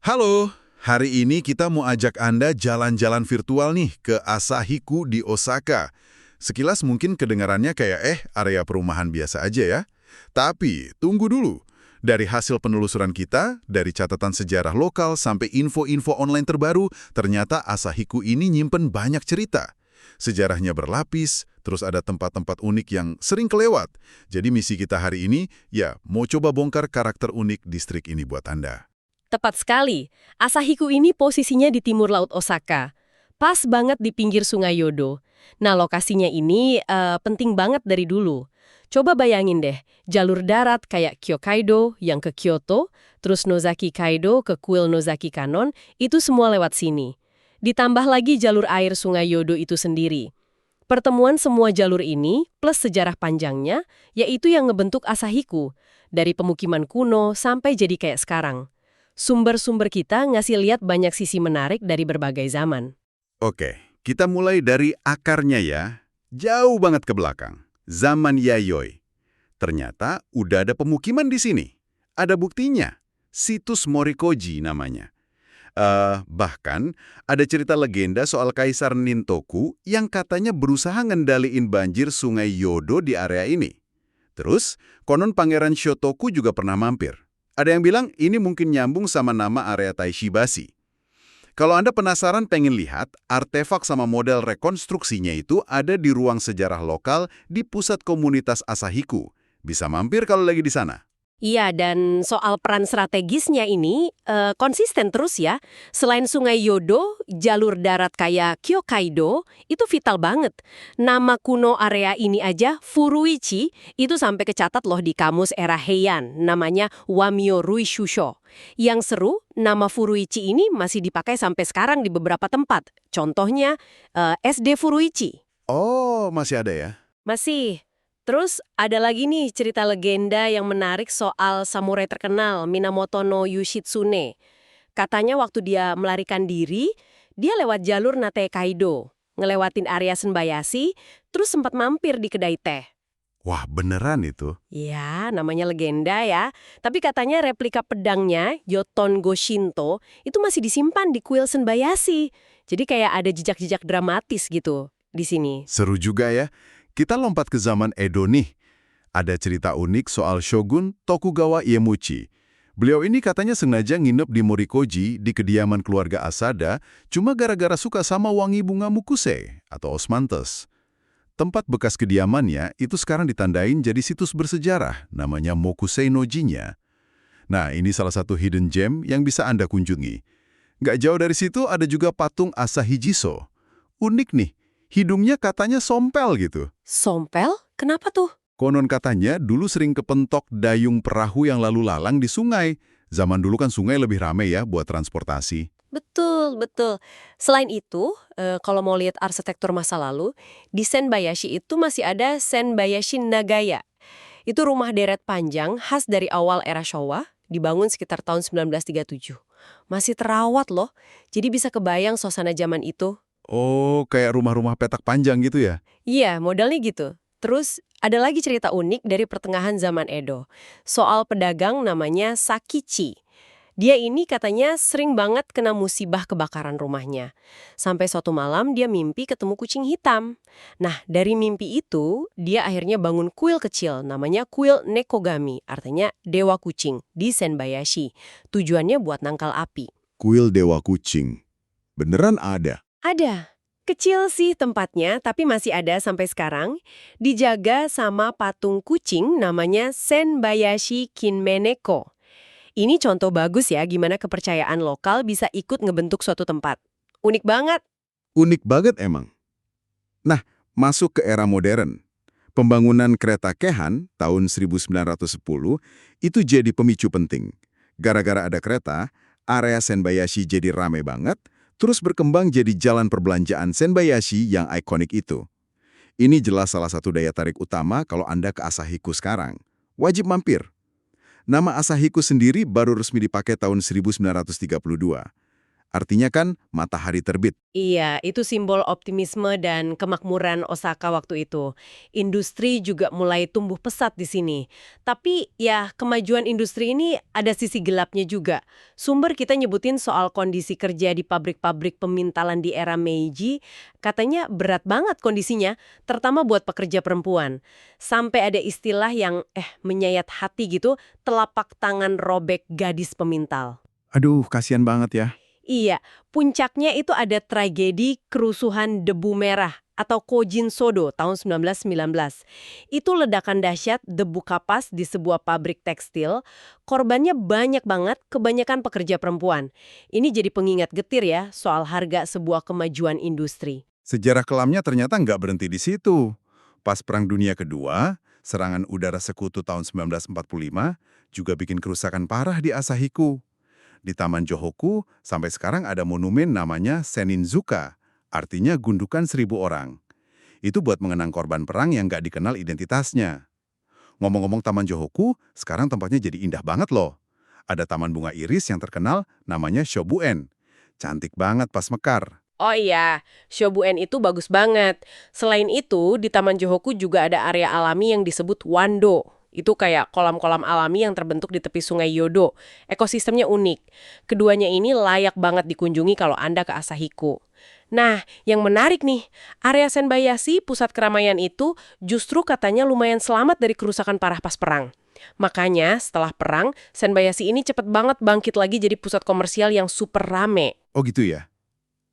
Halo, hari ini kita mau ajak Anda jalan-jalan virtual nih ke Asahiku di Osaka. Sekilas mungkin kedengarannya kayak area perumahan biasa aja ya. Tapi tunggu dulu. Dari hasil penelusuran kita, dari catatan sejarah lokal sampai info-info online terbaru, ternyata Asahiku ini nyimpen banyak cerita. Sejarahnya berlapis, terus ada tempat-tempat unik yang sering kelewat. Jadi misi kita hari ini, ya mau coba bongkar karakter unik distrik ini buat Anda. Tepat sekali. Asahiku ini posisinya di timur laut Osaka. Pas banget di pinggir Sungai Yodo. Nah, lokasinya ini penting banget dari dulu. Coba bayangin deh, jalur darat kayak Kyokaido yang ke Kyoto, terus Nozaki Kaido ke kuil Nozaki Kanon, itu semua lewat sini. Ditambah lagi jalur air Sungai Yodo itu sendiri. Pertemuan semua jalur ini, plus sejarah panjangnya, yaitu yang ngebentuk Asahiku. Dari pemukiman kuno sampai jadi kayak sekarang. Sumber-sumber kita ngasih lihat banyak sisi menarik dari berbagai zaman. Oke, kita mulai dari akarnya ya. Jauh banget ke belakang. Zaman Yayoi. Ternyata udah ada pemukiman di sini. Ada buktinya. Situs Morikoji namanya. Bahkan ada cerita legenda soal Kaisar Nintoku yang katanya berusaha ngendaliin banjir Sungai Yodo di area ini. Terus, konon Pangeran Shotoku juga pernah mampir. Ada yang bilang ini mungkin nyambung sama nama area Taishibashi. Kalau Anda penasaran pengen lihat, artefak sama model rekonstruksinya itu ada di ruang sejarah lokal di pusat komunitas Asahiku. Bisa mampir kalau lagi di sana. Iya, dan soal peran strategisnya ini konsisten terus ya. Selain Sungai Yodo, jalur darat kayak Kyokaido itu vital banget. Nama kuno area ini aja, Furuichi, itu sampai kecatat loh di kamus era Heian, namanya Wamyo Ruishusho. Yang seru, nama Furuichi ini masih dipakai sampai sekarang di beberapa tempat. Contohnya SD Furuichi. Oh, masih ada ya? Masih. Terus ada lagi nih cerita legenda yang menarik soal samurai terkenal Minamoto no Yoshitsune. Katanya waktu dia melarikan diri, dia lewat jalur Nate Kaido, ngelewatin area Senbayashi, terus sempat mampir di kedai teh. Wah, beneran itu? Ya, namanya legenda ya. Tapi katanya replika pedangnya, Yoton Goshinto, itu masih disimpan di kuil Senbayashi. Jadi kayak ada jejak-jejak dramatis gitu di sini. Seru juga ya. Kita lompat ke zaman Edo nih. Ada cerita unik soal Shogun Tokugawa Iemuchi. Beliau ini katanya sengaja nginep di Morikoji di kediaman keluarga Asada cuma gara-gara suka sama wangi bunga mukuse atau osmanthus. Tempat bekas kediamannya itu sekarang ditandain jadi situs bersejarah, namanya Mokusei no Ji-nya. Nah, ini salah satu hidden gem yang bisa Anda kunjungi. Nggak jauh dari situ ada juga patung Asahijiso. Unik nih. Hidungnya katanya sompel gitu. Sompel? Kenapa tuh? Konon katanya dulu sering kepentok dayung perahu yang lalu lalang di sungai. Zaman dulu kan sungai lebih ramai ya buat transportasi. Betul, betul. Selain itu, kalau mau lihat arsitektur masa lalu, di Senbayashi itu masih ada Senbayashi Nagaya. Itu rumah deret panjang khas dari awal era Showa, dibangun sekitar tahun 1937. Masih terawat loh, jadi bisa kebayang suasana zaman itu. Oh, kayak rumah-rumah petak panjang gitu ya? Iya, modalnya gitu. Terus, ada lagi cerita unik dari pertengahan zaman Edo. Soal pedagang namanya Sakichi. Dia ini katanya sering banget kena musibah kebakaran rumahnya. Sampai suatu malam dia mimpi ketemu kucing hitam. Nah, dari mimpi itu, dia akhirnya bangun kuil kecil namanya kuil Nekogami, artinya Dewa Kucing, di Senbayashi. Tujuannya buat nangkal api. Kuil Dewa Kucing. Beneran ada? Ada. Kecil sih tempatnya, tapi masih ada sampai sekarang. Dijaga sama patung kucing namanya Senbayashi Kinmeneko. Ini contoh bagus ya gimana kepercayaan lokal bisa ikut ngebentuk suatu tempat. Unik banget. Unik banget emang. Nah, masuk ke era modern. Pembangunan kereta Kehan tahun 1910 itu jadi pemicu penting. Gara-gara ada kereta, area Senbayashi jadi rame banget, terus berkembang jadi jalan perbelanjaan Senbayashi yang ikonik itu. Ini jelas salah satu daya tarik utama kalau Anda ke Asahiku sekarang. Wajib mampir. Nama Asahiku sendiri baru resmi dipakai tahun 1932. Artinya kan matahari terbit. Iya, itu simbol optimisme dan kemakmuran Osaka waktu itu. Industri juga mulai tumbuh pesat di sini. Tapi ya, kemajuan industri ini ada sisi gelapnya juga. Sumber kita nyebutin soal kondisi kerja di pabrik-pabrik pemintalan di era Meiji, katanya berat banget kondisinya, terutama buat pekerja perempuan. Sampai ada istilah yang menyayat hati gitu, telapak tangan robek gadis pemintal. Aduh, kasihan banget ya. Iya, puncaknya itu ada tragedi kerusuhan debu merah atau Kojin Sodo tahun 1919. Itu ledakan dahsyat debu kapas di sebuah pabrik tekstil. Korbannya banyak banget, kebanyakan pekerja perempuan. Ini jadi pengingat getir ya soal harga sebuah kemajuan industri. Sejarah kelamnya ternyata nggak berhenti di situ. Pas Perang Dunia Kedua, serangan udara sekutu tahun 1945 juga bikin kerusakan parah di Asahiko. Di Taman Johoku, sampai sekarang ada monumen namanya Seninzuka, artinya gundukan 1.000 orang. Itu buat mengenang korban perang yang nggak dikenal identitasnya. Ngomong-ngomong Taman Johoku, sekarang tempatnya jadi indah banget loh. Ada taman bunga iris yang terkenal namanya Shobuen. Cantik banget pas mekar. Oh iya, Shobuen itu bagus banget. Selain itu, di Taman Johoku juga ada area alami yang disebut Wando. Itu kayak kolam-kolam alami yang terbentuk di tepi sungai Yodo. Ekosistemnya unik. Keduanya ini layak banget dikunjungi kalau Anda ke Asahiko. Nah, yang menarik nih, area Senbayashi, pusat keramaian itu justru katanya lumayan selamat dari kerusakan parah pas perang. Makanya, setelah perang, Senbayashi ini cepet banget bangkit lagi jadi pusat komersial yang super rame. Oh gitu ya?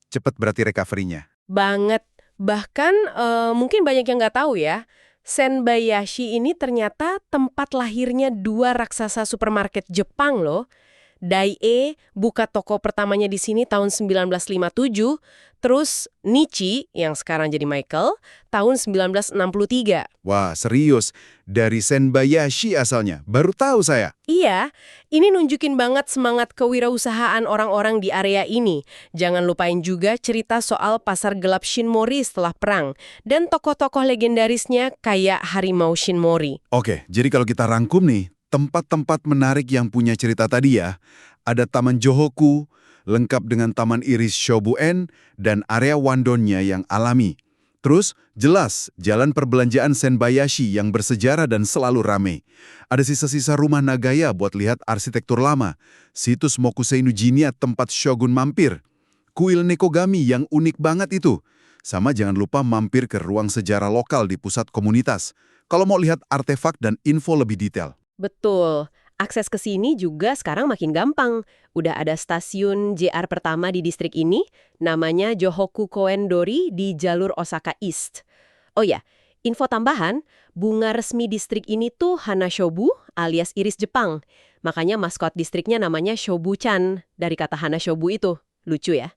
Cepet berarti recovery-nya. Banget. Bahkan mungkin banyak yang nggak tahu ya, Senbayashi ini ternyata tempat lahirnya dua raksasa supermarket Jepang loh. Daiei buka toko pertamanya di sini tahun 1957, terus Nichi yang sekarang jadi Michael tahun 1963. Wah, serius? Dari Senbayashi asalnya? Baru tahu saya. Iya, ini nunjukin banget semangat kewirausahaan orang-orang di area ini. Jangan lupain juga cerita soal pasar gelap Shinmori setelah perang, dan tokoh-tokoh legendarisnya kayak Harimau Shinmori. Oke, jadi kalau kita rangkum nih, tempat-tempat menarik yang punya cerita tadi ya, ada Taman Johoku, lengkap dengan Taman Iris Shobuen, dan area Wandonnya yang alami. Terus, jelas, jalan perbelanjaan Senbayashi yang bersejarah dan selalu rame. Ada sisa-sisa rumah Nagaya buat lihat arsitektur lama, situs Mokusei no Jinya tempat Shogun mampir, kuil Nekogami yang unik banget itu. Sama jangan lupa mampir ke ruang sejarah lokal di pusat komunitas, kalau mau lihat artefak dan info lebih detail. Betul. Akses ke sini juga sekarang makin gampang. Udah ada stasiun JR pertama di distrik ini, namanya Johoku Koen-dori di jalur Osaka East. Oh ya, info tambahan, bunga resmi distrik ini tuh Hanashobu alias iris Jepang. Makanya maskot distriknya namanya Shobu-chan, dari kata Hanashobu itu. Lucu ya?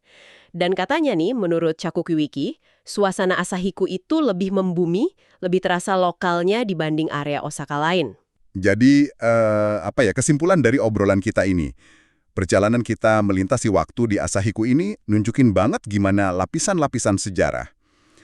Dan katanya nih, menurut Chakuki Wiki, suasana Asahiko itu lebih membumi, lebih terasa lokalnya dibanding area Osaka lain. Jadi, kesimpulan dari obrolan kita ini, perjalanan kita melintasi waktu di Asahiko ini nunjukin banget gimana lapisan-lapisan sejarah.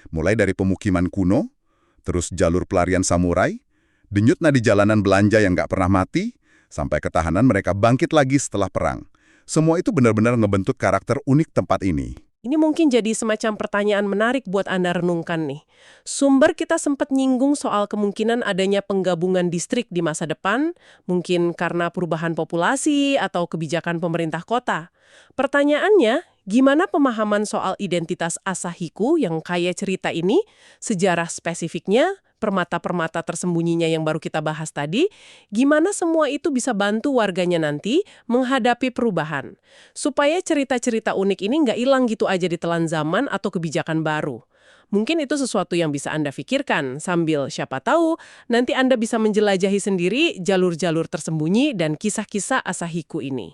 Mulai dari pemukiman kuno, terus jalur pelarian samurai, denyut nadi jalanan belanja yang nggak pernah mati, sampai ketahanan mereka bangkit lagi setelah perang. Semua itu benar-benar ngebentuk karakter unik tempat ini. Ini mungkin jadi semacam pertanyaan menarik buat Anda renungkan nih. Sumber kita sempat nyinggung soal kemungkinan adanya penggabungan distrik di masa depan, mungkin karena perubahan populasi atau kebijakan pemerintah kota. Pertanyaannya, gimana pemahaman soal identitas Asahiko yang kaya cerita ini, sejarah spesifiknya, permata-permata tersembunyinya yang baru kita bahas tadi, gimana semua itu bisa bantu warganya nanti menghadapi perubahan. Supaya cerita-cerita unik ini nggak hilang gitu aja ditelan zaman atau kebijakan baru. Mungkin itu sesuatu yang bisa Anda pikirkan, sambil siapa tahu nanti Anda bisa menjelajahi sendiri jalur-jalur tersembunyi dan kisah-kisah Asahiko ini.